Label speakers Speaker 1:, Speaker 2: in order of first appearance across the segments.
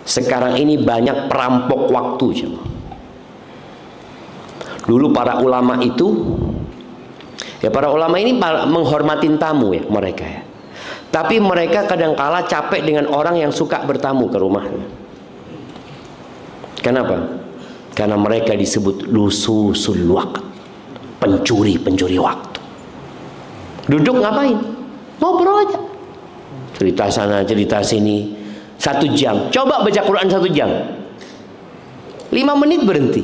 Speaker 1: Sekarang ini banyak perampok waktu. Dulu para ulama itu, ya para ulama ini menghormatin tamu ya mereka ya. Tapi mereka kadangkala capek dengan orang yang suka bertamu ke rumahnya. Kenapa? Karena mereka disebut lususul waqt, pencuri waktu. Duduk ngapain? Ngobrol aja. Cerita sana, cerita sini. 1 jam. Coba baca Quran 1 jam. 5 menit berhenti.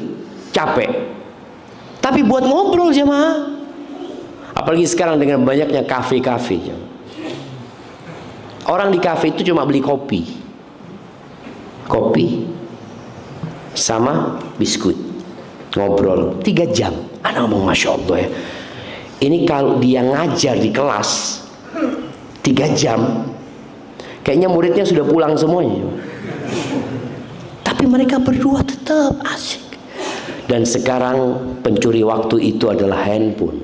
Speaker 1: Capek. Tapi buat ngobrol jemaah. Apalagi sekarang dengan banyaknya kafe-kafe. Orang di kafe itu cuma beli kopi. Kopi sama biskuit. Ngobrol 3 jam. Anak ngomong Masya Allah ya. Ini kalau dia ngajar di kelas 3 jam, kayaknya muridnya sudah pulang semuanya. Tapi mereka berdua tetap asik. Dan sekarang pencuri waktu itu adalah handphone.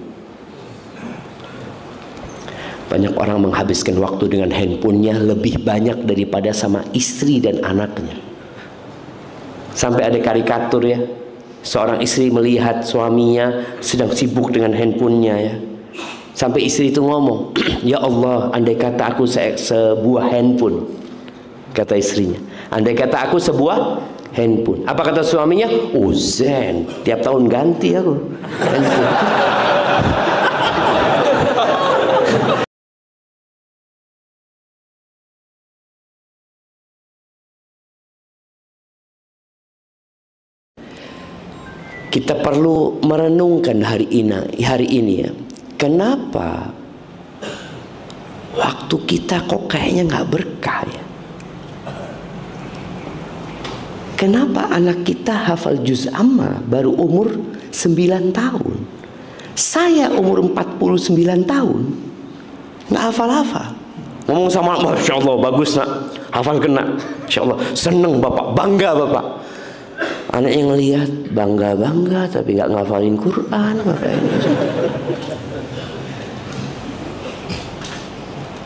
Speaker 1: Banyak orang menghabiskan waktu dengan handphonenya lebih banyak daripada sama istri dan anaknya. Sampai ada karikatur ya, seorang istri melihat suaminya sedang sibuk dengan handphonenya ya. Sampai istri itu ngomong, ya Allah, andai kata aku sebuah handphone. Kata istrinya, andai kata aku sebuah handphone. Apa kata suaminya? Oh zen, tiap tahun ganti aku handphone. Kita perlu merenungkan hari ini ya. Kenapa waktu kita kok kayaknya nggak berkah ya? Kenapa anak kita hafal juz amma baru umur 9 tahun? Saya umur 49 tahun nggak hafal-hafal. Ngomong sama anak, Masya Allah bagus nak, hafal kena. Masya Allah seneng bapak, bangga bapak. Anak yang lihat bangga tapi nggak ngafalin Quran.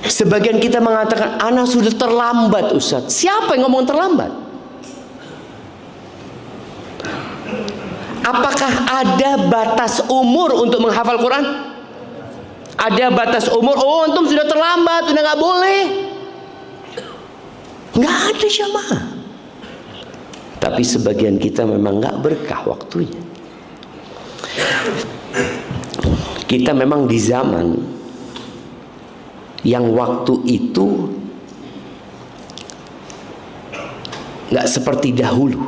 Speaker 1: Sebagian kita mengatakan anak sudah terlambat Ustaz. Siapa yang ngomong terlambat? Apakah ada batas umur untuk menghafal Quran? Ada batas umur? Oh antum sudah terlambat, sudah nggak boleh. Nggak ada jamaah. Tapi sebagian kita memang nggak berkah waktunya. Kita memang di zaman yang waktu itu nggak seperti dahulu.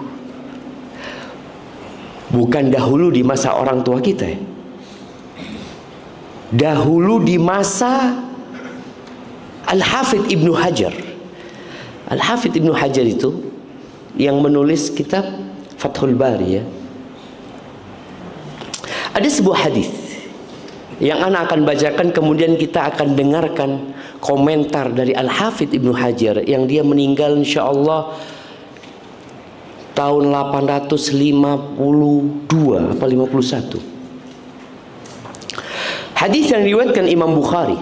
Speaker 1: Bukan dahulu di masa orang tua kita ya. Dahulu di masa Al-Hafidh Ibnu Hajar. Al-Hafidh Ibnu Hajar itu yang menulis kitab Fathul Bari ya. Ada sebuah hadis yang anak akan bacakan, kemudian kita akan dengarkan komentar dari Al-Hafidh Ibnu Hajar yang dia meninggal insyaallah tahun 852 apa 51. Hadis yang diriwayatkan Imam Bukhari.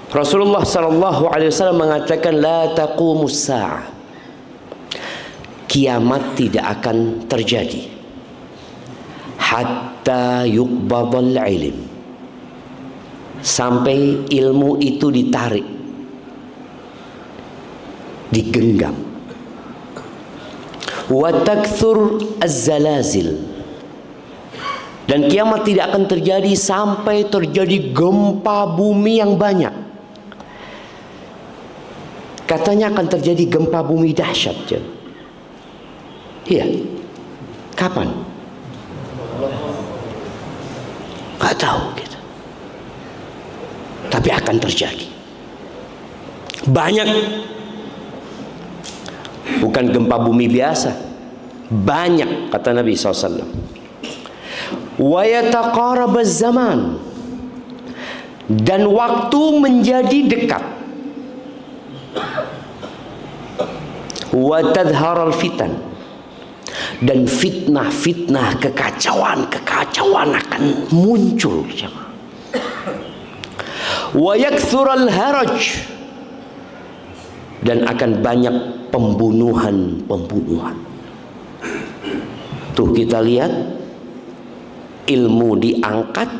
Speaker 1: Rasulullah sallallahu alaihi wasallam mengatakan la taqumus sa'a. Kiamat tidak akan terjadi hatta yuqbadal ilm. Sampai ilmu itu ditarik, digenggam. Wa takthur az-zalazil. Dan kiamat tidak akan terjadi sampai terjadi gempa bumi yang banyak. Katanya akan terjadi gempa bumi dahsyat. Iya. Kapan? Gak tahu kita. Tapi akan terjadi. Banyak. Bukan gempa bumi biasa. Banyak kata Nabi SAW. Wa yataqarabaz zaman. Dan waktu menjadi dekat. Wa tadharal fitan. Dan fitnah-fitnah, kekacauan akan muncul. Wa yakthural haraj. dan akan banyak pembunuhan. Tuh kita lihat, ilmu diangkat,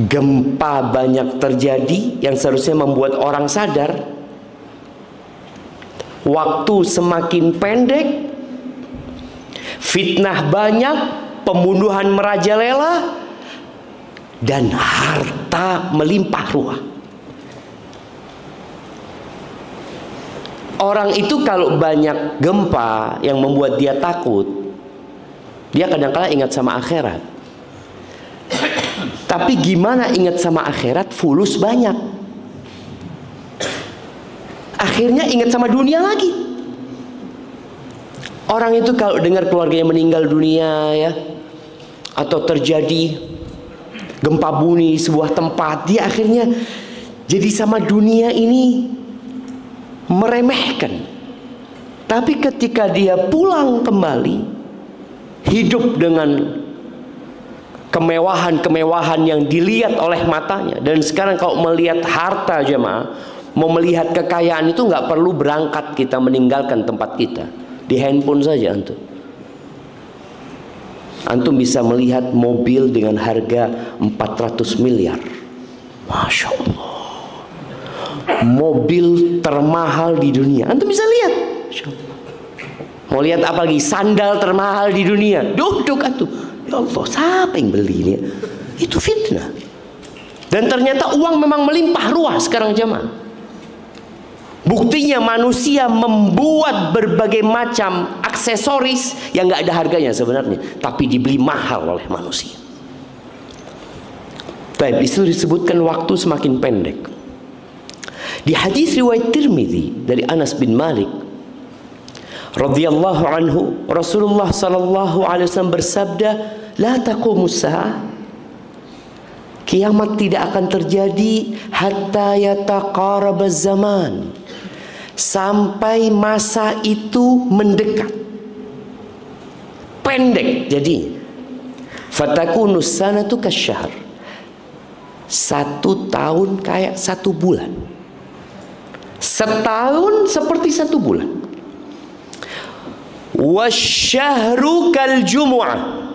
Speaker 1: gempa banyak terjadi yang seharusnya membuat orang sadar, waktu semakin pendek, fitnah banyak, pembunuhan merajalela, dan harta melimpah ruah. Orang itu kalau banyak gempa yang membuat dia takut, dia kadang-kala ingat sama akhirat. Tapi gimana ingat sama akhirat, fulus banyak, akhirnya ingat sama dunia lagi. Orang itu kalau dengar keluarganya meninggal dunia ya, atau terjadi gempa bumi di sebuah tempat, dia akhirnya jadi sama dunia ini meremehkan. Tapi ketika dia pulang kembali, hidup dengan kemewahan-kemewahan yang dilihat oleh matanya. Dan sekarang kalau melihat harta jemaah, mau melihat kekayaan itu nggak perlu berangkat kita meninggalkan tempat kita. Di handphone saja antum bisa melihat mobil dengan harga 400 miliar. Masya Allah, mobil termahal di dunia antum bisa lihat. Mau lihat apa lagi? Sandal termahal di dunia. Duduk antum, ya Allah, siapa yang beli ini? Itu fitnah. Dan ternyata uang memang melimpah ruah sekarang jemaah. Buktinya manusia membuat berbagai macam aksesoris yang nggak ada harganya sebenarnya, tapi dibeli mahal oleh manusia. Baik, itu disebutkan waktu semakin pendek. Di hadis riwayat Tirmidzi dari Anas bin Malik radhiyallahu anhu, Rasulullah sallallahu alaihi wasallam bersabda, "La taqumus saah." Kiamat tidak akan terjadi hatta yataqarabaz zaman, sampai masa itu mendekat. Pendek jadi. Fatakunus sanatu kasyahr. 1 tahun kayak 1 bulan. Setahun seperti 1 bulan. Wasyahru kal jumu'ah.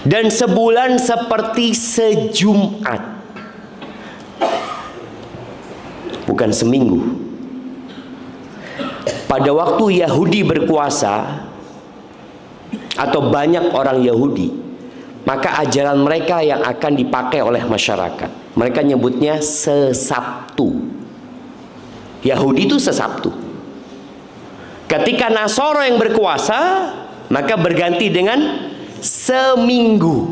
Speaker 1: Dan sebulan seperti sejumat. Bukan seminggu. Pada waktu Yahudi berkuasa, atau banyak orang Yahudi, maka ajaran mereka yang akan dipakai oleh masyarakat, mereka nyebutnya sesabtu. Yahudi itu sesabtu. Ketika Nasoro yang berkuasa, maka berganti dengan seminggu.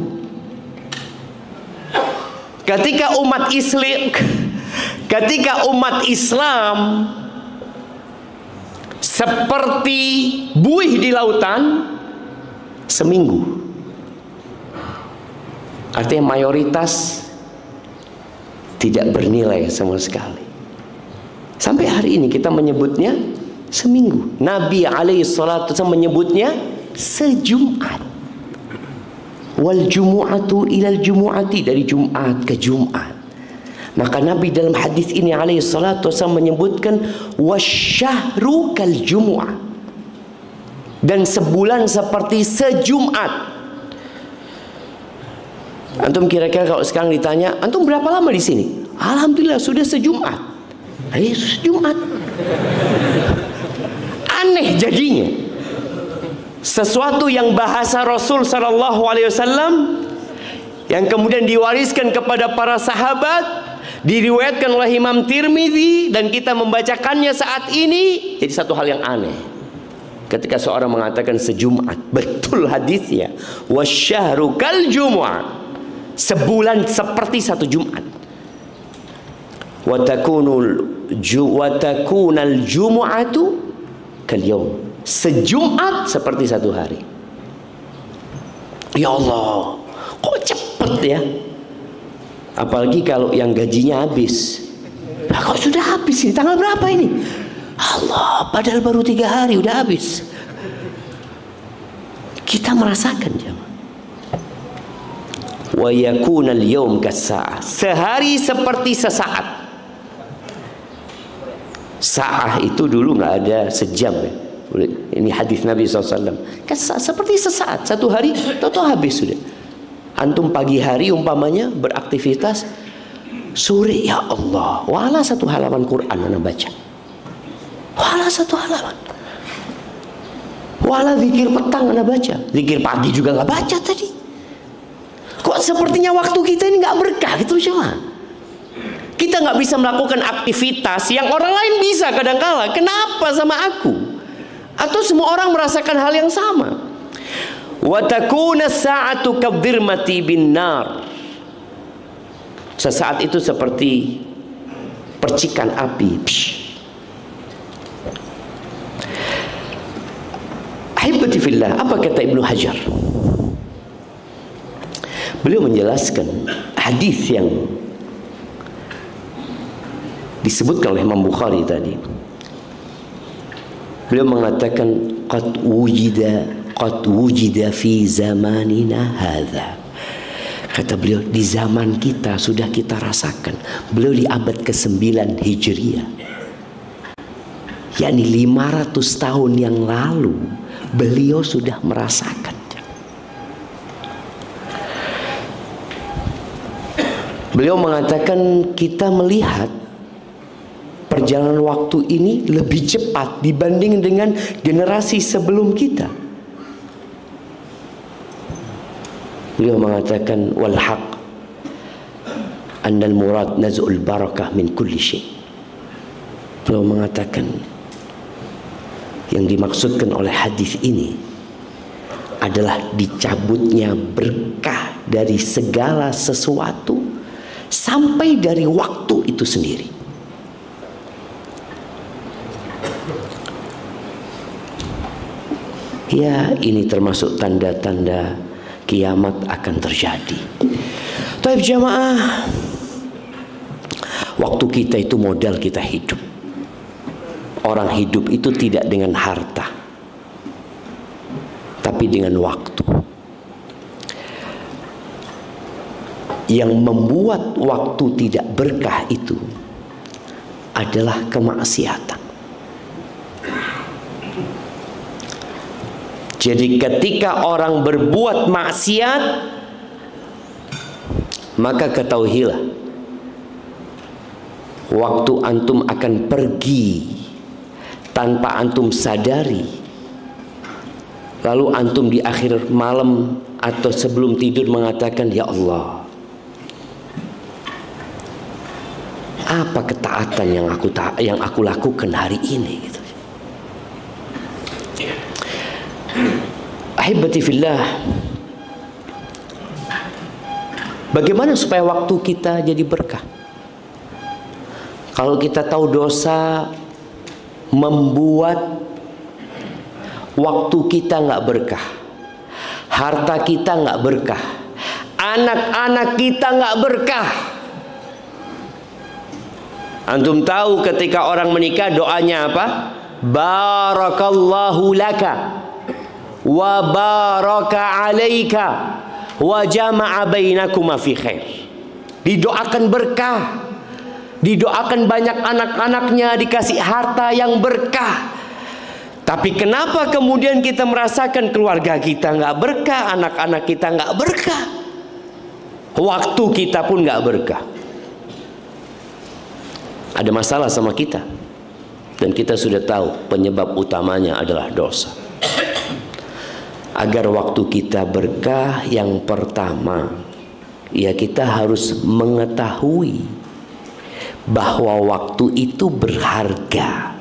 Speaker 1: Ketika umat Islam seperti buih di lautan, seminggu. Artinya mayoritas tidak bernilai sama sekali. Sampai hari ini kita menyebutnya seminggu. Nabi alaihi salatu wasallam menyebutnya sejumat. Wal jumu'atu ilal jumu'ati, dari Jumat ke Jumat. Maka Nabi dalam hadis ini alaihi salatu wasallam menyebutkan wasyahru kal jumu'ah, dan sebulan seperti sejumat. Antum kira-kira kalau sekarang ditanya, antum berapa lama di sini? Alhamdulillah sudah sejumat. Ayo sejumat. Aneh jadinya. Sesuatu yang bahasa Rasul sallallahu alaihi wasallam yang kemudian diwariskan kepada para sahabat, diriwayatkan oleh Imam Tirmidzi, dan kita membacakannya saat ini, jadi satu hal yang aneh. Ketika seorang mengatakan sejumat, betul hadisnya, wasyahru kal jumu'ah, sebulan seperti 1 Jumat. Wa takunal jumu'atu kal yaum, sejumat seperti 1 hari. Ya Allah, kok cepet ya? Apalagi kalau yang gajinya habis. Nah, kok sudah habis ini? Tanggal berapa ini? Allah, padahal baru 3 hari udah habis. Kita merasakan jemaah. Wa yakunal yaum kas-sa'ah, sehari seperti sesaat. Sa'ah itu dulu nggak ada sejam ya. Ini hadis Nabi SAW. Kan seperti sesaat, satu hari, tahu habis sudah. Antum pagi hari umpamanya beraktivitas, sore ya Allah, wala satu halaman Quran anda baca. Wala satu halaman. Wala zikir petang anda baca. Zikir pagi juga nggak baca tadi. Kok sepertinya waktu kita ini nggak berkah gitu cuma. Kita nggak bisa melakukan aktivitas yang orang lain bisa kadangkala. Kenapa sama aku? Atau semua orang merasakan hal yang sama? Wa takuna sa'atu kadhirmati bin nar. Sesaat itu seperti percikan api. Ahibati fillah, apa kata Ibnu Hajar? Beliau menjelaskan hadis yang disebutkan oleh Imam Bukhari tadi. Beliau mengatakan qad wujida fi zamanina hadza. Kata beliau, di zaman kita sudah kita rasakan. Beliau di abad ke-9 Hijriah, yakni 500 tahun yang lalu beliau sudah merasakan. Beliau mengatakan kita melihat perjalanan waktu ini lebih cepat dibanding dengan generasi sebelum kita. Beliau mengatakan wal haq annal murad naz'ul barakah min kulli syai. Beliau mengatakan yang dimaksudkan oleh hadis ini adalah dicabutnya berkah dari segala sesuatu sampai dari waktu itu sendiri. Ya, ini termasuk tanda-tanda kiamat akan terjadi. Taib jamaah, waktu kita itu modal kita hidup. Orang hidup itu tidak dengan harta, tapi dengan waktu. Yang membuat waktu tidak berkah itu adalah kemaksiatan. Jadi ketika orang berbuat maksiat, maka ketahuilah waktu antum akan pergi tanpa antum sadari. Lalu antum di akhir malam atau sebelum tidur mengatakan, ya Allah, apa ketaatan yang aku lakukan hari ini gitu. Ahibati fillah, bagaimana supaya waktu kita jadi berkah? Kalau kita tahu dosa membuat waktu kita nggak berkah, harta kita nggak berkah, anak-anak kita nggak berkah. Antum tahu ketika orang menikah doanya apa? Barakallahu laka wa baraka alaika wa jama'a bainakuma fi khair. Didoakan berkah, didoakan banyak anak-anaknya dikasih harta yang berkah. Tapi kenapa kemudian kita merasakan keluarga kita nggak berkah, anak-anak kita nggak berkah, waktu kita pun nggak berkah? Ada masalah sama kita, dan kita sudah tahu penyebab utamanya adalah dosa. Agar waktu kita berkah, yang pertama, ya kita harus mengetahui bahwa waktu itu berharga.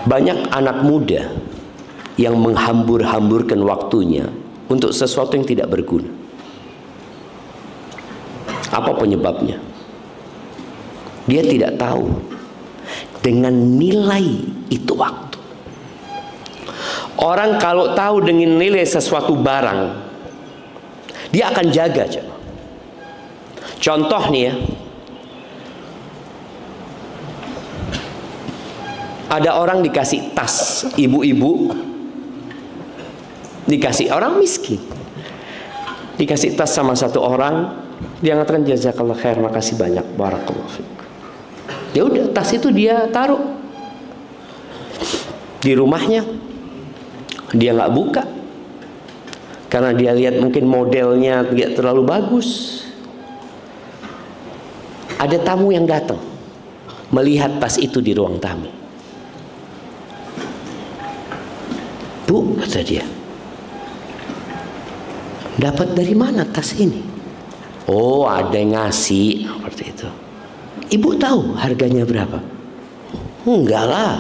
Speaker 1: Banyak anak muda yang menghambur-hamburkan waktunya untuk sesuatu yang tidak berguna. Apa penyebabnya? Dia tidak tahu dengan nilai itu waktu. Orang kalau tahu dengan nilai sesuatu barang, dia akan jaga. Contoh nih ya, ada orang dikasih tas, ibu-ibu dikasih, orang miskin dikasih tas sama satu orang, Dia mengatakan jazakallah khair, makasih banyak, barakallahu fiik. Ya udah, tas itu dia taruh di rumahnya. Dia nggak buka karena dia lihat mungkin modelnya tidak terlalu bagus. Ada tamu yang datang melihat tas itu di ruang tamu. Bu, kata dia, dapat dari mana tas ini? Oh, ada yang ngasih, seperti itu. Ibu tahu harganya berapa? Enggak lah.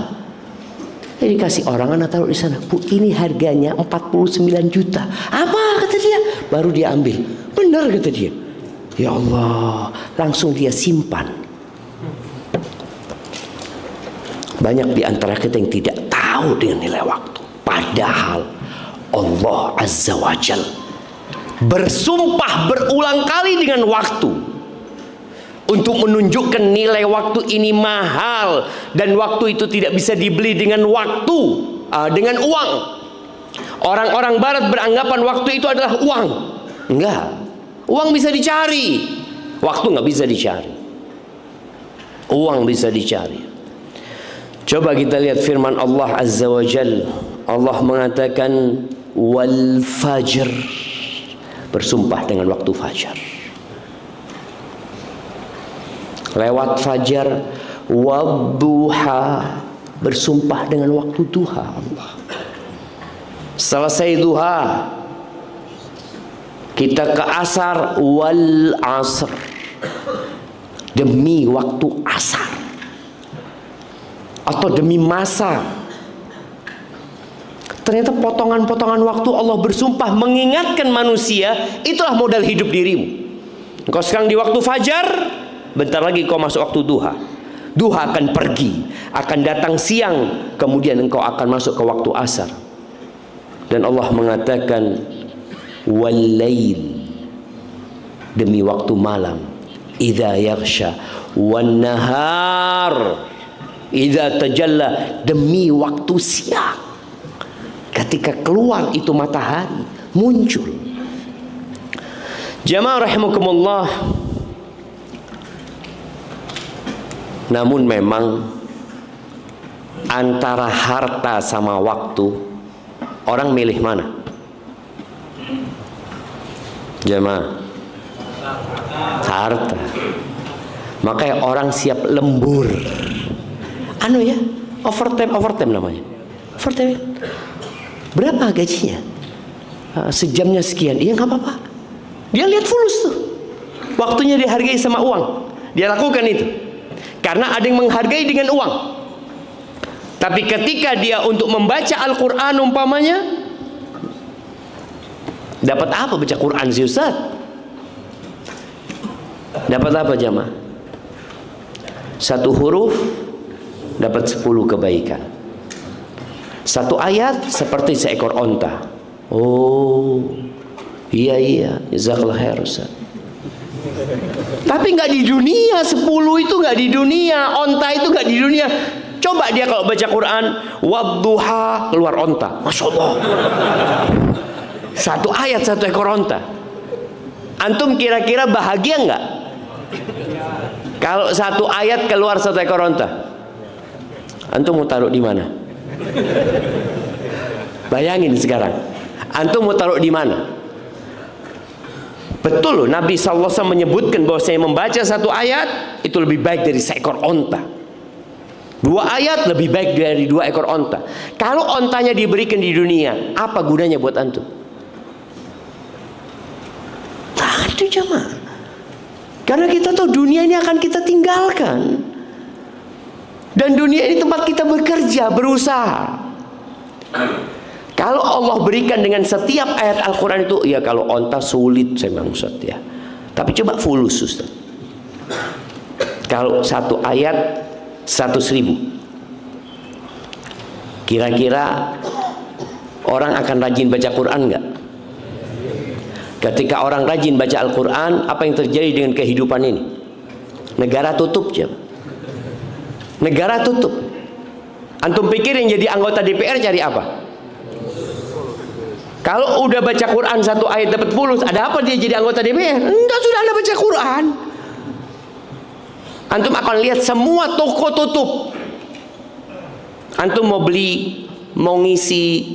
Speaker 1: Jadi dikasih orang, anak taruh di sana. Bu, ini harganya 49 juta. Apa, kata dia? Baru dia ambil. Benar, kata dia. Ya Allah, langsung dia simpan. Banyak di antara kita yang tidak tahu dengan nilai waktu. Padahal Allah Azza wa Jal bersumpah berulang kali dengan waktu untuk menunjukkan nilai waktu ini mahal, dan waktu itu tidak bisa dibeli dengan waktu, dengan uang. Orang-orang barat beranggapan waktu itu adalah uang. Enggak, uang bisa dicari, waktu nggak bisa dicari. Uang bisa dicari. Coba kita lihat firman Allah Azza wa Jalla. Allah mengatakan wal fajr, bersumpah dengan waktu fajar. Lewat fajar, wadduha, bersumpah dengan waktu duha. Allah. Selesai duha, kita ke asar, wal asr, demi waktu asar atau demi masa. Ternyata potongan-potongan waktu Allah bersumpah mengingatkan manusia, itulah modal hidup dirimu. Engkau sekarang di waktu fajar, bentar lagi kau masuk waktu duha. Duha akan pergi, akan datang siang, kemudian engkau akan masuk ke waktu asar. Dan Allah mengatakan wal-lail, demi waktu malam, idza yaghsha, wan nahar idza tajalla, demi waktu siang, ketika keluar itu matahari muncul. Jamaah rahimakumullah. Namun memang antara harta sama waktu, orang milih mana? Jamaah, harta. Makanya orang siap lembur. Anu ya, overtime namanya. Overtime. Berapa gajinya? Sejamnya sekian. Iya, nggak apa-apa. Dia lihat fulus tuh. Waktunya dihargai sama uang. Dia lakukan itu. Karena ada yang menghargai dengan uang. Tapi ketika dia untuk membaca Al-Quran umpamanya, dapat apa baca Quran sih Ustaz? Dapat apa jamaah? Satu huruf dapat 10 kebaikan. Satu ayat seperti seekor onta. Oh, iya, jazakallah khair Ustaz. Tapi nggak di dunia, 10 itu nggak di dunia, onta itu nggak di dunia. Coba dia kalau baca Quran, wadduha, keluar onta, masya Allah. Satu ayat satu ekor onta. Antum kira-kira bahagia nggak? Kalau satu ayat keluar satu ekor onta, antum mau taruh di mana? Bayangin sekarang, antum mau taruh di mana? Betul loh, Nabi SAW menyebutkan bahwa saya membaca satu ayat itu lebih baik dari seekor onta. 2 ayat lebih baik dari 2 ekor onta. Kalau ontanya diberikan di dunia, apa gunanya buat antum? Nah, itu jamaah. Karena kita tahu dunia ini akan kita tinggalkan. Dan dunia ini tempat kita bekerja, berusaha. Kalau Allah berikan dengan setiap ayat Al-Quran itu, ya kalau onta sulit saya Ustaz ya. Tapi coba fulus Ustaz. Kalau satu ayat 100.000, kira-kira orang akan rajin baca Quran nggak? Ketika orang rajin baca Al-Quran, apa yang terjadi dengan kehidupan ini? Negara tutup jam. Negara tutup. Antum pikir yang jadi anggota DPR cari apa? Kalau udah baca Quran satu ayat dapat fulus, ada apa dia jadi anggota DPR? Enggak, sudah Anda baca Quran. Antum akan lihat semua toko tutup. Antum mau beli, mau ngisi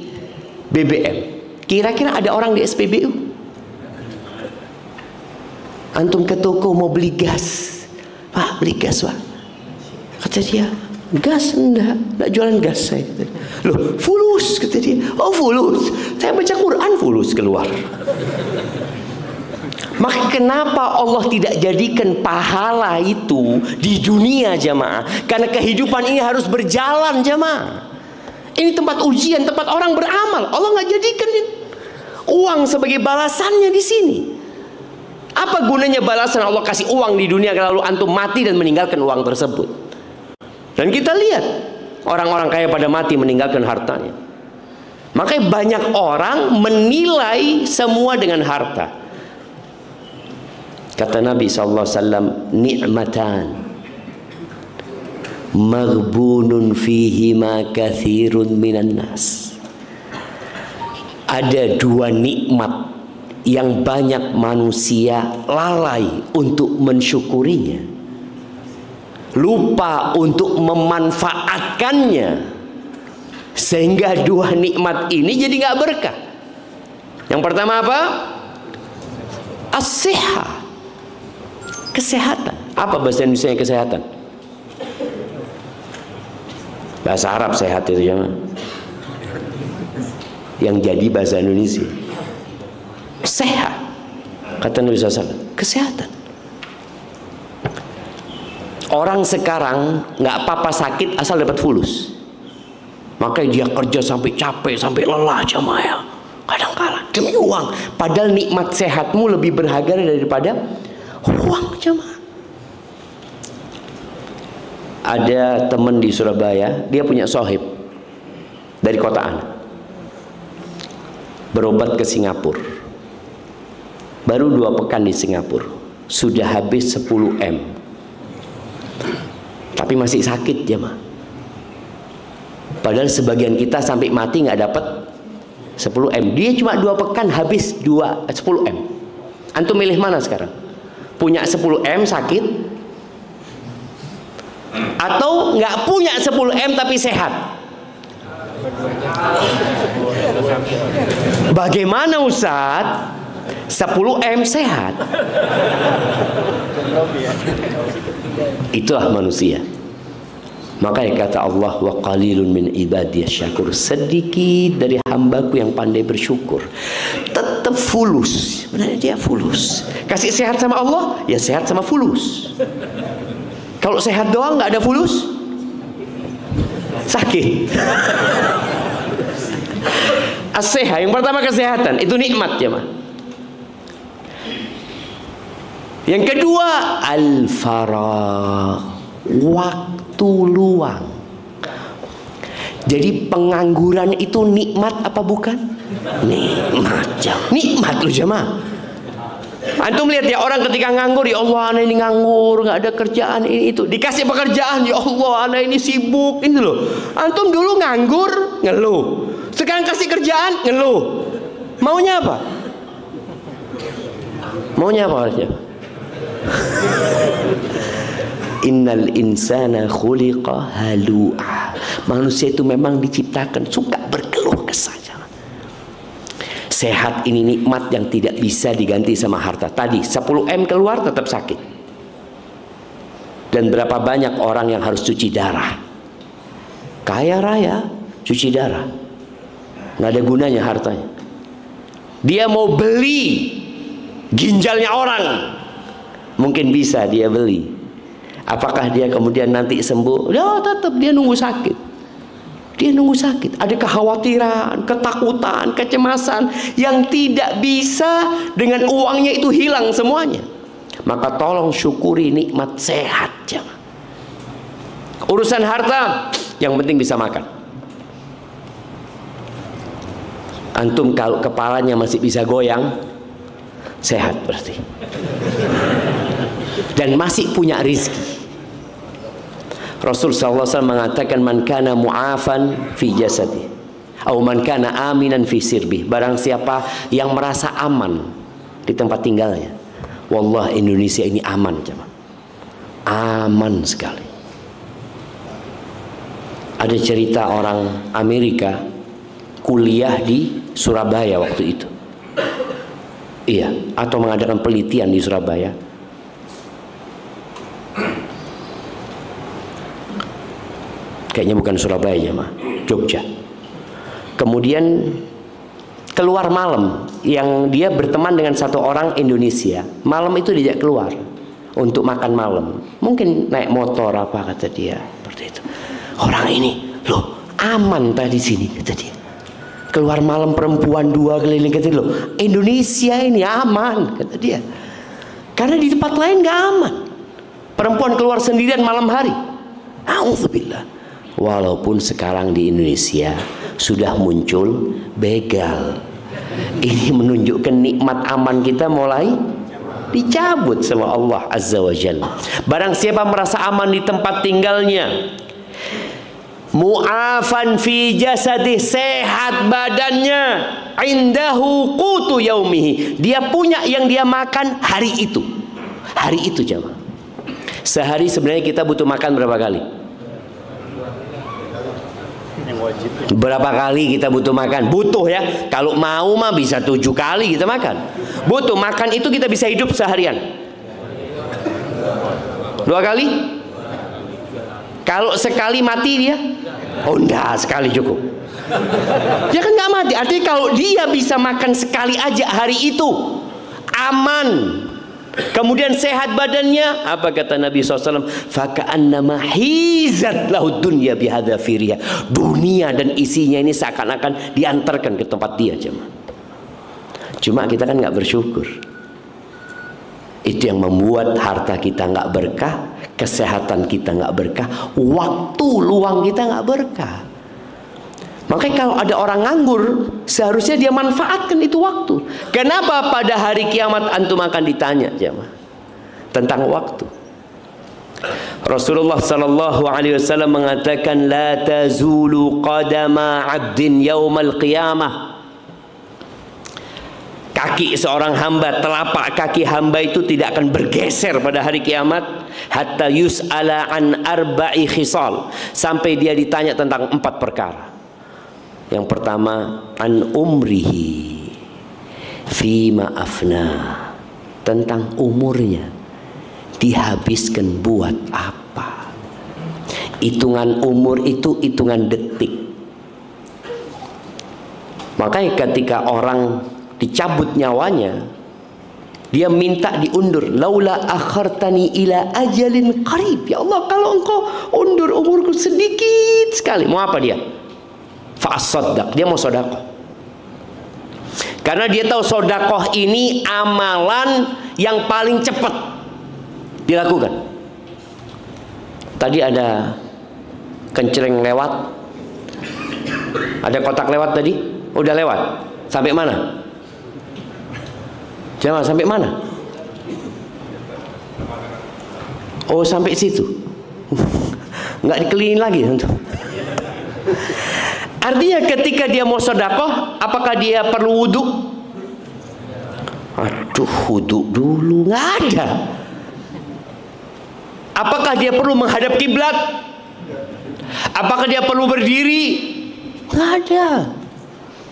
Speaker 1: BBM, kira-kira ada orang di SPBU? Antum ke toko mau beli gas, Pak beli gas Pak. Kata dia, gas enggak jualan gas saya. Loh, fulus kata dia. Oh fulus, saya baca Quran fulus keluar. Maka kenapa Allah tidak jadikan pahala itu di dunia jamaah? Karena kehidupan ini harus berjalan jamaah. Ini tempat ujian, tempat orang beramal. Allah nggak jadikan uang sebagai balasannya di sini. Apa gunanya balasan Allah kasih uang di dunia lalu antum mati dan meninggalkan uang tersebut? Dan kita lihat orang-orang kaya pada mati meninggalkan hartanya. Makanya banyak orang menilai semua dengan harta. Kata Nabi SAW, ni'matan maghbunun fihima kathirun minan nas. Ada dua nikmat yang banyak manusia lalai untuk mensyukurinya, lupa untuk memanfaatkannya, sehingga dua nikmat ini jadi nggak berkah. Yang pertama apa? As-sihah, kesehatan. Apa bahasa Indonesia kesehatan? Bahasa Arab sehat itu ya. Yang jadi bahasa Indonesia sehat. Kata Nabi SAW, kesehatan. Orang sekarang nggak apa-apa sakit asal dapat fulus. Makanya dia kerja sampai capek, sampai lelah jamaah ya. Kadang-kadang demi uang. Padahal nikmat sehatmu lebih berharga daripada uang jamaah. Ada teman di Surabaya, dia punya sohib dari kota Ana, berobat ke Singapura. Baru 2 pekan di Singapura sudah habis 10 M, tapi masih sakit jamaah. Padahal sebagian kita sampai mati nggak dapat 10 M. Dia cuma 2 pekan habis 10 M. Antum milih mana sekarang? Punya 10 M sakit, atau nggak punya 10 M tapi sehat? Bagaimana Ustadz? 10 M sehat. Itulah manusia. Makanya kata Allah, wa qalilun min ibadiyas syakur, sedikit dari hambaku yang pandai bersyukur. Tetap fulus. Benar, dia fulus. Kasih sehat sama Allah, ya sehat sama fulus. Kalau sehat doang nggak ada fulus, sakit. As-sehat, yang pertama kesehatan, itu nikmat ya mah. Yang kedua, al-faragh, waktu luang. Jadi pengangguran itu nikmat apa bukan? Nikmat, nikmat loh jemaah. Antum lihat ya, orang ketika nganggur, ya Allah anak ini nganggur, nggak ada kerjaan ini itu, dikasih pekerjaan, ya Allah anak ini sibuk, ini loh. Antum dulu nganggur ngeluh, sekarang kasih kerjaan ngeluh. Maunya apa? Maunya apa harusnya? Innal insana khuliqa halu'a. Manusia itu memang diciptakan suka berkeluh kesah. Sehat ini nikmat yang tidak bisa diganti sama harta. Tadi 10 M keluar tetap sakit. Dan berapa banyak orang yang harus cuci darah, kaya raya cuci darah, nggak ada gunanya hartanya. Dia mau beli ginjalnya orang, mungkin bisa dia beli. Apakah dia kemudian nanti sembuh? Ya tetap dia nunggu sakit. Dia nunggu sakit. Ada kekhawatiran, ketakutan, kecemasan yang tidak bisa dengan uangnya itu hilang semuanya. Maka tolong syukuri nikmat sehat jangan. Urusan harta yang penting bisa makan. Antum kalau kepalanya masih bisa goyang, sehat berarti. Dan masih punya rizki. Rasul SAW mengatakan, man kana mu'afan fi jasadi, Au man kana aminan fi sirbi. Barang siapa yang merasa aman di tempat tinggalnya. Wallah, Indonesia ini aman, jemaah. Aman sekali. Ada cerita orang Amerika kuliah di Surabaya waktu itu. Iya, atau mengadakan penelitian di Surabaya. Kayaknya bukan Surabaya, jemaah, Jogja. Kemudian keluar malam, yang dia berteman dengan satu orang Indonesia. Malam itu diajak keluar untuk makan malam. Mungkin naik motor apa, kata dia. Seperti itu. Orang ini, loh, aman tadi sini, kata dia. Keluar malam perempuan 2 keliling, kata dia, loh, Indonesia ini aman, kata dia. Karena di tempat lain gak aman. Perempuan keluar sendirian malam hari. Alhamdulillah. Walaupun sekarang di Indonesia sudah muncul begal. Ini menunjukkan nikmat aman kita mulai dicabut sama Allah Azza wa Jalla. Barang siapa merasa aman di tempat tinggalnya, mu'afan fi jasadih, sehat badannya, indahu qutu yaumihi, dia punya yang dia makan hari itu. Hari itu, jemaah. Sehari sebenarnya kita butuh makan berapa kali? Berapa kali kita butuh makan? Butuh ya. Kalau mau mah bisa 7 kali kita makan. Butuh makan itu, kita bisa hidup seharian 2 kali. Kalau sekali mati dia? Oh enggak, sekali cukup. Dia kan nggak mati. Artinya kalau dia bisa makan sekali aja hari itu, aman. Kemudian sehat badannya, apa kata Nabi SAW? Faka'annama hizat lahud dunya bihadza firya. Dunia dan isinya ini seakan-akan diantarkan ke tempat dia, jemaah. Cuma kita kan nggak bersyukur. Itu yang membuat harta kita nggak berkah, kesehatan kita nggak berkah, waktu luang kita nggak berkah. Makanya kalau ada orang nganggur, seharusnya dia manfaatkan itu waktu. Kenapa pada hari kiamat antum akan ditanya, jemaah, tentang waktu? Rasulullah sallallahu alaihi wasallam mengatakan, la tazulu qadama 'abdin yaumal qiyamah. Kaki seorang hamba, telapak kaki hamba itu tidak akan bergeser pada hari kiamat hatta yus'ala an arba'i khisal, sampai dia ditanya tentang 4 perkara. Yang pertama, an umrihi fima afna, tentang umurnya dihabiskan buat apa. Hitungan umur itu hitungan detik. Makanya ketika orang dicabut nyawanya, dia minta diundur. Laula akhartani ila ajalin qarib, ya Allah, kalau engkau undur umurku sedikit sekali. Mau apa dia? Fa'asaddaq, dia mau sodakoh. Karena dia tahu sodakoh ini amalan yang paling cepat dilakukan. Tadi ada kencering lewat, ada kotak lewat tadi, udah lewat. Sampai mana? Jangan sampai mana? Oh, sampai situ. Nggak dikelilingin lagi untuk. Artinya ketika dia mau sedekah, apakah dia perlu wudhu? Aduh, wudhu dulu, nggak ada. Apakah dia perlu menghadap kiblat? Apakah dia perlu berdiri? Nggak ada.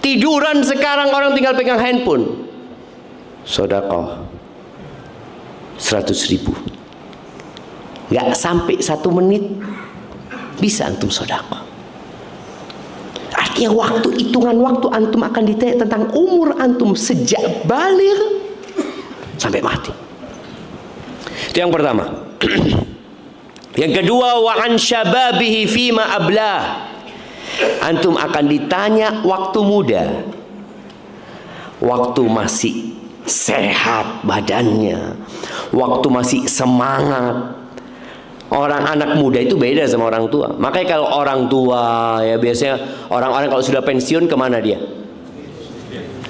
Speaker 1: Tiduran sekarang orang tinggal pegang handphone. Sedekah 100.000. Nggak sampai 1 menit bisa antum sedekah. Artinya waktu, hitungan waktu antum akan ditanya tentang umur antum sejak baligh sampai mati. Itu yang pertama. Yang kedua, wa an syababihi fima ablah. Antum akan ditanya waktu muda, waktu masih sehat badannya, waktu masih semangat. Orang anak muda itu beda sama orang tua. Makanya kalau orang tua, ya biasanya orang-orang kalau sudah pensiun kemana dia?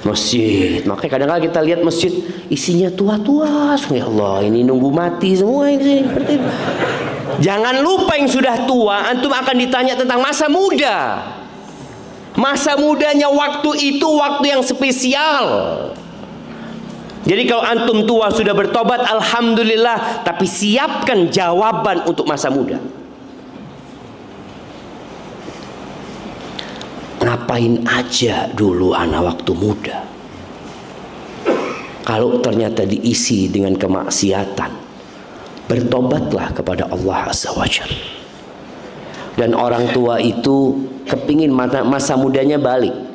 Speaker 1: Masjid. Makanya kadang-kadang kita lihat masjid isinya tua-tua. Ya Allah, ini nunggu mati semua ini. Jangan lupa yang sudah tua, antum akan ditanya tentang masa muda. Masa mudanya waktu itu waktu yang spesial. Jadi kalau antum tua sudah bertobat, alhamdulillah, tapi siapkan jawaban untuk masa muda. Ngapain aja dulu anak waktu muda? Kalau ternyata diisi dengan kemaksiatan, bertobatlah kepada Allah Azza wa Jalla. Dan orang tua itu kepingin masa mudanya balik.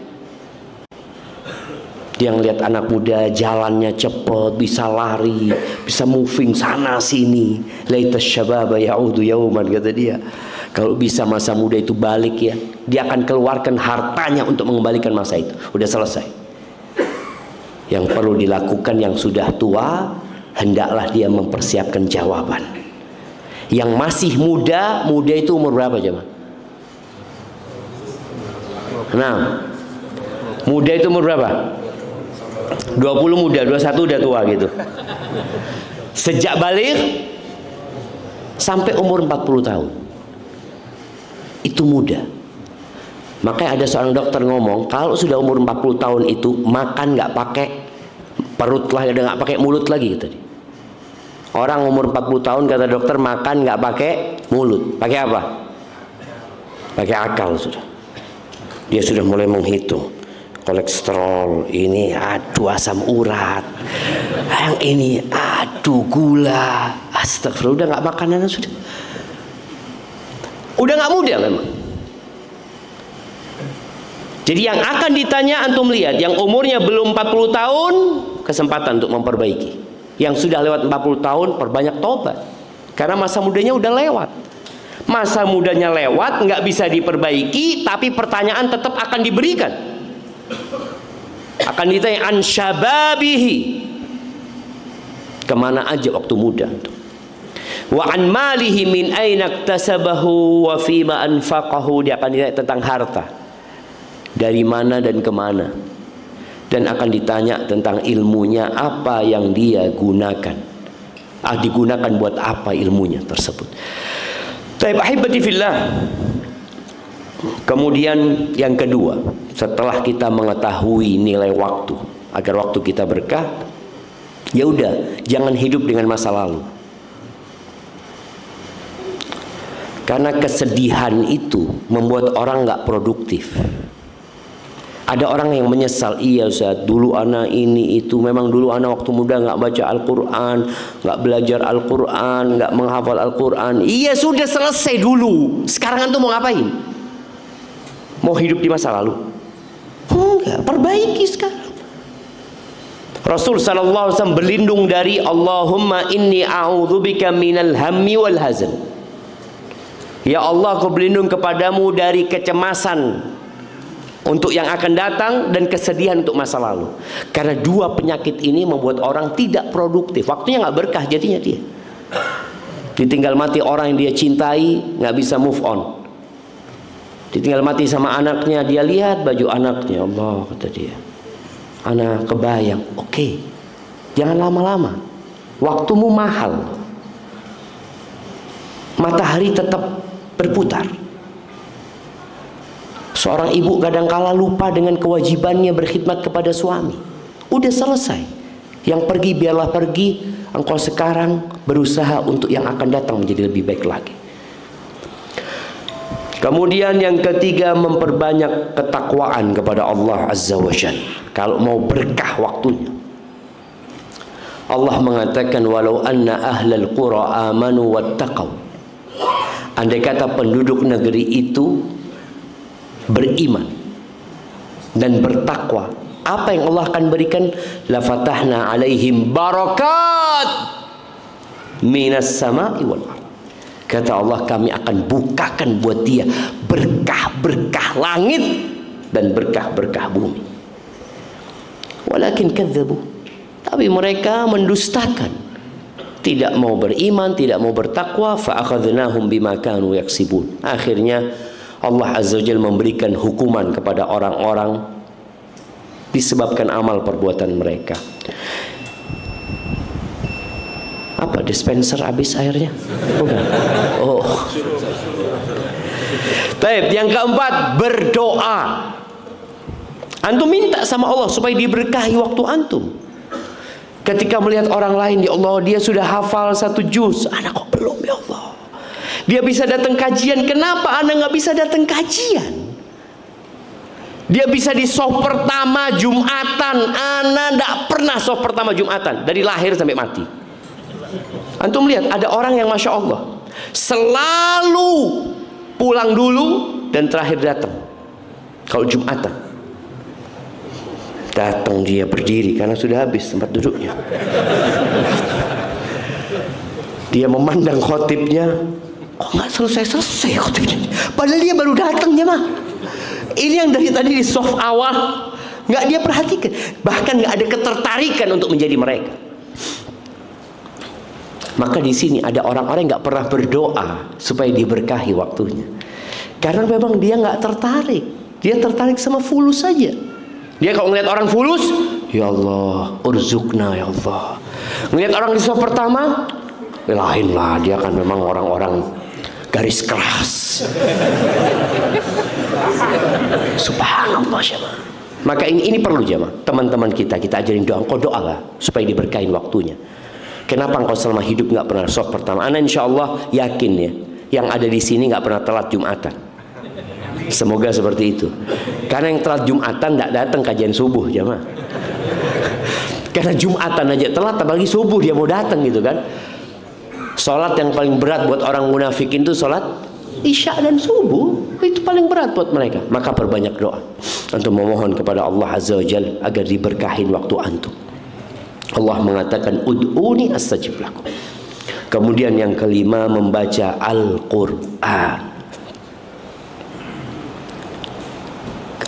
Speaker 1: Dia ngeliat anak muda jalannya cepet, bisa lari, bisa moving sana sini. Laitas syababa ya'udu yauman, kata dia. Kalau bisa masa muda itu balik ya, dia akan keluarkan hartanya untuk mengembalikan masa itu. Udah selesai. Yang perlu dilakukan yang sudah tua, hendaklah dia mempersiapkan jawaban. Yang masih muda, muda itu umur berapa coba? Nah, muda itu umur berapa? 20 muda, 21 udah tua gitu. Sejak balik sampai umur 40 tahun. Itu muda. Makanya ada seorang dokter ngomong, kalau sudah umur 40 tahun itu makan nggak pakai perut lagi, nggak pakai mulut lagi tadi. Orang umur 40 tahun kata dokter makan nggak pakai mulut, pakai apa? Pakai akal sudah. Dia sudah mulai menghitung kolesterol ini, aduh asam urat, yang ini aduh gula, astagfirullah, udah nggak makanan sudah. Udah nggak muda memang. Jadi yang akan ditanya antum lihat, yang umurnya belum 40 tahun kesempatan untuk memperbaiki. Yang sudah lewat 40 tahun perbanyak tobat. Karena masa mudanya udah lewat. Masa mudanya lewat, nggak bisa diperbaiki, tapi pertanyaan tetap akan diberikan. Akan ditanya an syababihi. Kemana aja waktu muda? Wa an malihi min aina iktasabahu wa fima anfaqahu. Dia akan ditanya tentang harta. Dari mana dan kemana. Dan akan ditanya tentang ilmunya, apa yang dia gunakan, digunakan buat apa ilmunya tersebut. Taib ahibati fillah. Kemudian yang kedua, setelah kita mengetahui nilai waktu agar waktu kita berkah, ya udah, jangan hidup dengan masa lalu. Karena kesedihan itu membuat orang nggak produktif. Ada orang yang menyesal, iya Ustaz, dulu anak ini itu, memang dulu anak waktu muda nggak baca Al-Quran, nggak belajar Al-Quran, nggak menghafal Al-Quran. Iya sudah selesai dulu. Sekarang antum mau ngapain? Mau hidup di masa lalu? Enggak, perbaiki sekarang. Rasul sallallahu alaihi wasallam berlindung dari Allahumma inni a'udzubika minal hammi wal hazan. Ya Allah, aku berlindung kepadamu dari kecemasan untuk yang akan datang dan kesedihan untuk masa lalu. Karena dua penyakit ini membuat orang tidak produktif. Waktunya nggak berkah jadinya dia. Ditinggal mati orang yang dia cintai, nggak bisa move on. Ditinggal mati sama anaknya, dia lihat baju anaknya, Allah kata dia, anak kebayang. Oke, jangan lama-lama. Waktumu mahal. Matahari tetap berputar. Seorang ibu kadangkala lupa dengan kewajibannya berkhidmat kepada suami. Udah selesai. Yang pergi biarlah pergi. Engkau sekarang berusaha untuk yang akan datang menjadi lebih baik lagi. Kemudian yang ketiga, memperbanyak ketakwaan kepada Allah Azza wa Jalla. Kalau mau berkah waktunya. Allah mengatakan walau anna ahlal qura amanu wattaqau. Andai kata penduduk negeri itu beriman dan bertakwa, apa yang Allah akan berikan? La fatahna alaihim barakat minas sama'i wal ardh. Kata Allah, kami akan bukakan buat dia berkah-berkah langit dan berkah-berkah bumi. Walakin kadzabu, tapi mereka mendustakan, tidak mau beriman, tidak mau bertakwa. Fa akhadnahum bima kanu yaksibun. Akhirnya Allah Azza wa Jalla memberikan hukuman kepada orang-orang disebabkan amal perbuatan mereka. Apa, dispenser habis airnya? Bukan. Oh. Baik, yang keempat, berdoa. Antum minta sama Allah supaya diberkahi waktu antum. Ketika melihat orang lain, ya Allah, dia sudah hafal 1 juz, anak kok belum, ya Allah. Dia bisa datang kajian, kenapa anak nggak bisa datang kajian? Dia bisa di soft pertama Jumatan, anak nggak pernah soft pertama Jumatan dari lahir sampai mati. Antum lihat ada orang yang masya Allah selalu pulang dulu dan terakhir datang. Kalau Jumatan datang dia berdiri karena sudah habis tempat duduknya. Dia memandang khotibnya, kok nggak selesai khotibnya, padahal dia baru datang jemaah. Ini yang dari tadi di soft awal nggak dia perhatikan, bahkan nggak ada ketertarikan untuk menjadi mereka. Maka di sini ada orang-orang yang nggak pernah berdoa supaya diberkahi waktunya, karena memang dia nggak tertarik. Dia tertarik sama fulus saja. Dia kalau ngeliat orang fulus, ya Allah, urzukna ya Allah. Ngeliat orang di soft pertama, lain lah, dia kan memang orang-orang garis keras. Subhanallah jemaah. Maka ini perlu jemaah, teman-teman kita ajarin doa. Engkau doa lah supaya diberkahin waktunya. Kenapa engkau selama hidup nggak pernah soft pertama? Ana insya Allah yakin ya, yang ada di sini nggak pernah telat Jumatan. Semoga seperti itu. Karena yang telat Jumatan tidak datang kajian subuh jemaah. Karena Jumatan aja telat, apalagi subuh dia mau datang gitu kan. Sholat yang paling berat buat orang munafikin itu sholat Isya dan subuh, itu paling berat buat mereka. Maka perbanyak doa untuk memohon kepada Allah Azza wa Jalla agar diberkahin waktu antum. Allah mengatakan ud'uni astajib lakum. Kemudian yang kelima, membaca Al-Quran.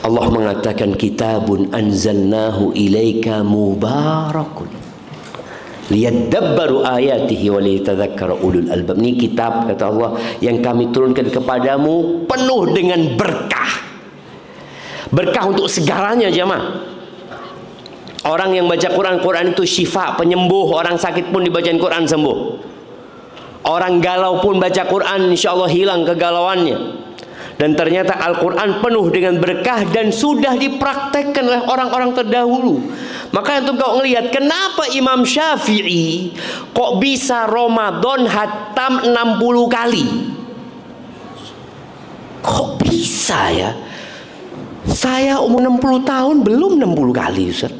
Speaker 1: Allah mengatakan kitabun anzalnahu ilaika mubarakun liyadabbaru ayatihi wa liyatadzakkara ulul albab. Ini kitab, kata Allah, yang kami turunkan kepadamu penuh dengan berkah. Berkah untuk segalanya jemaah. Orang yang baca Quran itu syifa, penyembuh. Orang sakit pun dibacain Quran sembuh. Orang galau pun baca Quran, insya Allah hilang kegalauannya. Dan ternyata Al-Quran penuh dengan berkah dan sudah dipraktekkan oleh orang-orang terdahulu. Maka antum kau ngelihat kenapa Imam Syafi'i kok bisa Ramadan hatam 60 kali? Kok bisa ya? Saya umur 60 tahun belum 60 kali Ustaz.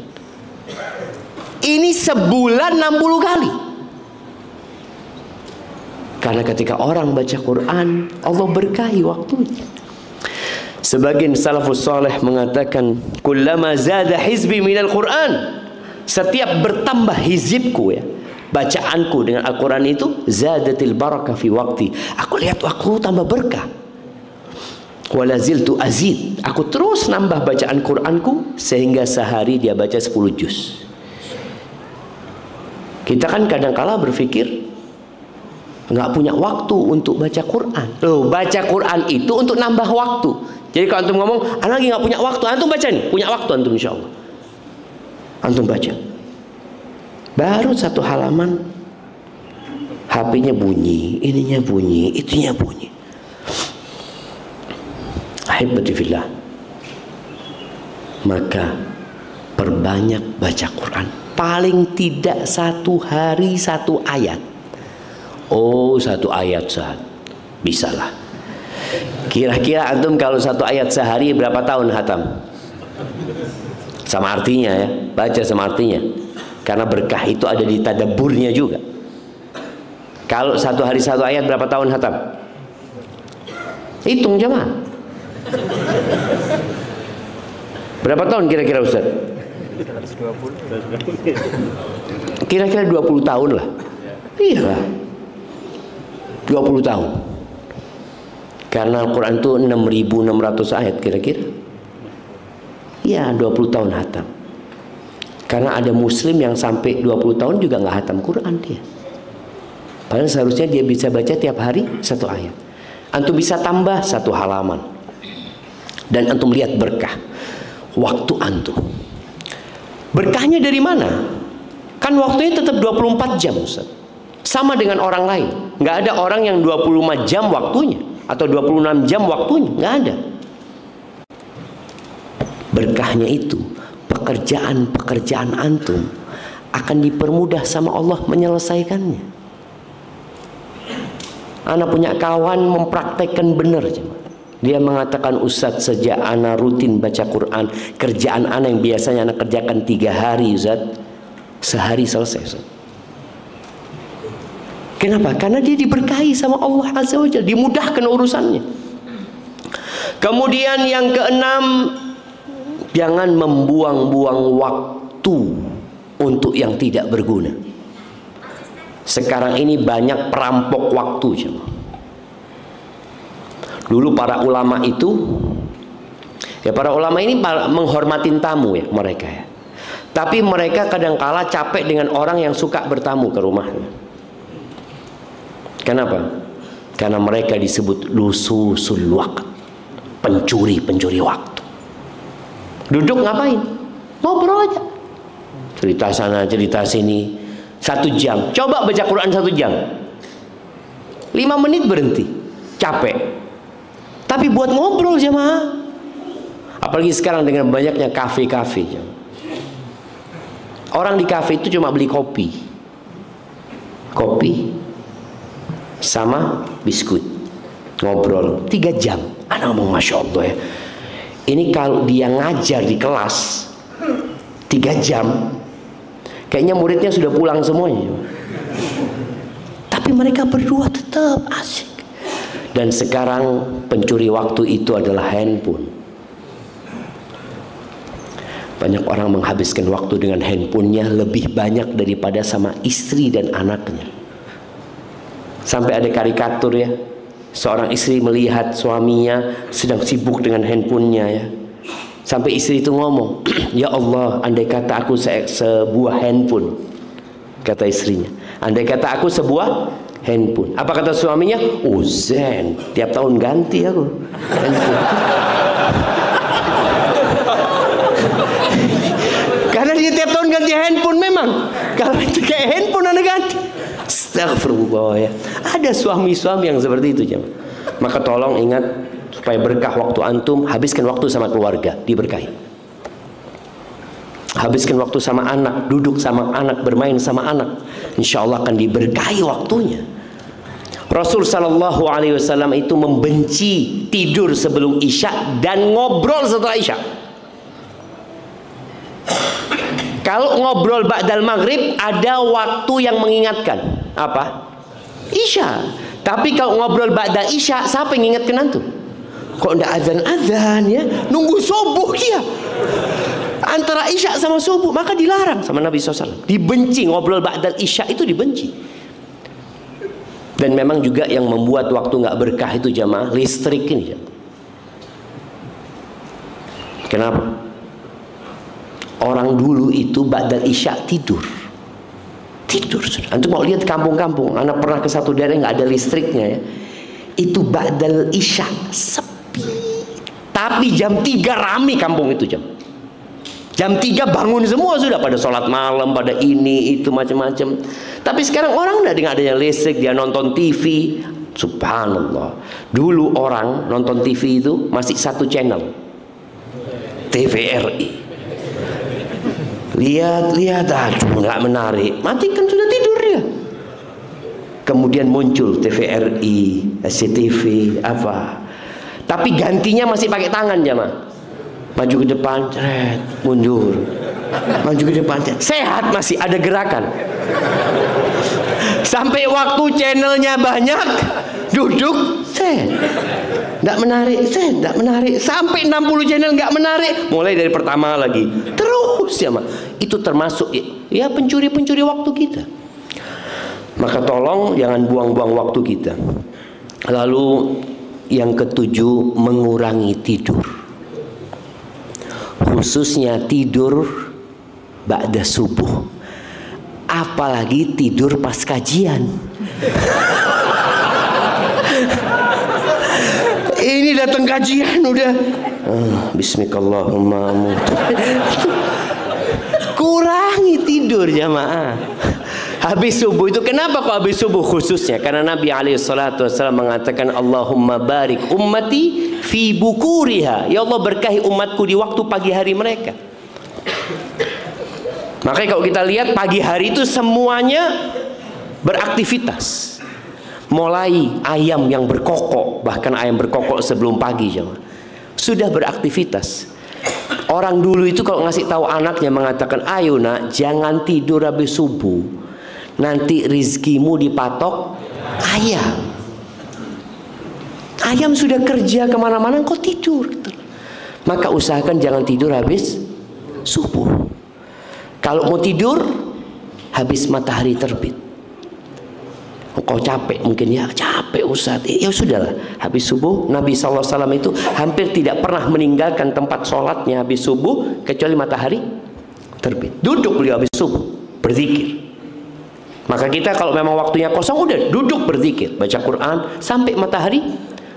Speaker 1: Ini sebulan 60 kali. Karena ketika orang baca Quran, Allah berkahi waktunya. Sebagian salafus saleh mengatakan, kullama zada hizbi minal Quran, setiap bertambah hizibku ya, bacaanku dengan Al-Quran itu, zadatil barakah fi wakti. Aku lihat waktu tambah berkah. Walaziltu azid, aku terus nambah bacaan Quranku sehingga sehari dia baca 10 juz. Kita kan kadang-kala berpikir nggak punya waktu untuk baca Quran. Loh, baca Quran itu untuk nambah waktu. Jadi kalau antum ngomong, anak lagi nggak punya waktu, antum baca nih, punya waktu antum insya Allah. Antum baca. Baru 1 halaman, HP-nya bunyi, ininya bunyi, itunya bunyi. Ahibati fillah. Maka perbanyak baca Quran. Paling tidak 1 hari 1 ayat. Oh, 1 ayat sehari bisalah. Kira-kira antum kalau 1 ayat sehari berapa tahun hatam? Sama artinya ya, baca sama artinya. Karena berkah itu ada di tadabburnya juga. Kalau 1 hari 1 ayat berapa tahun hatam? Hitung jemaah. Berapa tahun kira-kira Ustaz? Kira-kira 20 tahun lah. Iyalah, 20 tahun. Karena Al-Quran itu 6.600 ayat kira-kira. Ya, 20 tahun hatam. Karena ada muslim yang sampai 20 tahun juga nggak hatam Quran dia. Padahal seharusnya dia bisa baca tiap hari 1 ayat. Antum bisa tambah 1 halaman. Dan antum lihat berkah waktu antum. Berkahnya dari mana? Kan waktunya tetap 24 jam Ustaz. Sama dengan orang lain. Nggak ada orang yang 24 jam waktunya atau 26 jam waktunya, nggak ada. Berkahnya itu, pekerjaan-pekerjaan antum akan dipermudah sama Allah menyelesaikannya. Ana punya kawan mempraktekkan benar. Dia mengatakan, Ustadz, sejak ana rutin baca Quran, kerjaan ana yang biasanya ana kerjakan 3 hari, Ustadz, sehari selesai, Ustadz. Kenapa? Karena dia diberkahi sama Allah Azza wa Jalla, dimudahkan urusannya. Kemudian yang keenam, jangan membuang-buang waktu untuk yang tidak berguna. Sekarang ini banyak perampok waktu. Dulu para ulama itu, ya para ulama ini menghormatin tamu ya mereka ya. Tapi mereka kadangkala capek dengan orang yang suka bertamu ke rumahnya. Kenapa? Karena mereka disebut lususul waqt, pencuri waktu. Duduk ngapain? Ngobrol aja. Cerita sana, cerita sini. 1 jam. Coba baca Quran 1 jam. 5 menit berhenti. Capek. Tapi buat ngobrol jemaah. Apalagi sekarang dengan banyaknya kafe-kafe. Orang di kafe itu cuma beli kopi. Kopi sama biskuit. Ngobrol 3 jam. Anak ngomong Masya Allah ya. Ini kalau dia ngajar di kelas 3 jam, kayaknya muridnya sudah pulang semuanya. Tapi mereka berdua tetap asik. Dan sekarang pencuri waktu itu adalah handphone. Banyak orang menghabiskan waktu dengan handphonenya lebih banyak daripada sama istri dan anaknya. Sampai ada karikatur ya, seorang istri melihat suaminya sedang sibuk dengan handphonenya ya. Sampai istri itu ngomong, ya Allah, andai kata aku sebuah handphone. Kata istrinya, andai kata aku sebuah handphone. Apa kata suaminya? Oh zen, tiap tahun ganti aku handphone. Karena dia tiap tahun ganti handphone memang. Kalau itu kayak handphone anda ganti. Astagfirullah ya. Ada suami-suami yang seperti itu jemaah. Maka tolong ingat, supaya berkah waktu antum, habiskan waktu sama keluarga, diberkahi. Habiskan waktu sama anak, duduk sama anak, bermain sama anak, insya Allah akan diberkahi waktunya. Rasul Sallallahu Alaihi Wasallam itu membenci tidur sebelum isya dan ngobrol setelah isya. Kalau ngobrol ba'dal maghrib ada waktu yang mengingatkan. Apa? Isya. Tapi kalau ngobrol ba'dal isya, siapa yang mengingatkan antum? Kok ndak azan-azan ya? Nunggu subuh dia. Antara isya sama subuh, maka dilarang sama Nabi SAW. Dibenci, ngobrol ba'dal isya itu dibenci. Dan memang juga yang membuat waktu nggak berkah itu jamaah, listrik ini. Kenapa? Orang dulu itu ba'dal isya tidur. Antum mau lihat kampung-kampung, anak pernah ke satu daerah nggak ada listriknya ya. Itu ba'dal isya sepi. Tapi jam 3 rame kampung itu Jam 3 bangun semua sudah pada sholat malam, pada ini itu macam-macam. Tapi sekarang orang nggak adanya listrik, dia nonton TV. Subhanallah. Dulu orang nonton TV itu masih 1 channel, TVRI. Lihat, aduh nggak menarik, matikan, sudah tidur dia. Kemudian muncul TVRI, SCTV, apa. Tapi gantinya masih pakai tangan jamaah. Maju ke depan, ceret, mundur. Maju ke depan, ceret. Sehat, masih ada gerakan. Sampai waktu channelnya banyak, duduk, set. Nggak menarik, set, nggak menarik. Sampai 60 channel nggak menarik, mulai dari pertama lagi. Terus ya, itu termasuk ya pencuri-pencuri waktu kita. Maka tolong jangan buang-buang waktu kita. Lalu yang ketujuh, mengurangi tidur. Khususnya tidur ba'da subuh. Apalagi tidur pas kajian. Ini datang kajian udah bismillahirrahmanirrahim. Kurangi tidur jamaah. Habis subuh itu kenapa kok habis subuh khususnya? Karena Nabi SAW mengatakan Allahumma barik ummati fi bukuriha. Ya Allah berkahi umatku di waktu pagi hari mereka. Makanya kalau kita lihat pagi hari itu semuanya beraktivitas. Mulai ayam yang berkokok, bahkan ayam berkokok sebelum pagi sudah beraktivitas. Orang dulu itu kalau ngasih tahu anaknya mengatakan, ayo nak, jangan tidur habis subuh, nanti rizkimu dipatok ayam. Ayam sudah kerja kemana-mana, kok tidur? Maka usahakan jangan tidur habis subuh. Kalau mau tidur habis matahari terbit. Kau capek mungkin, ya capek Ustaz, ya sudahlah, habis subuh. Nabi SAW itu hampir tidak pernah meninggalkan tempat sholatnya habis subuh kecuali matahari terbit. Duduk beliau habis subuh berzikir. Maka kita kalau memang waktunya kosong, udah duduk berzikir, baca Quran sampai matahari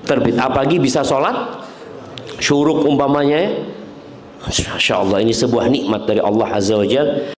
Speaker 1: terbit. Apalagi bisa sholat syuruk umpamanya, Masya Allah, ini sebuah nikmat dari Allah Azza wa Jalla.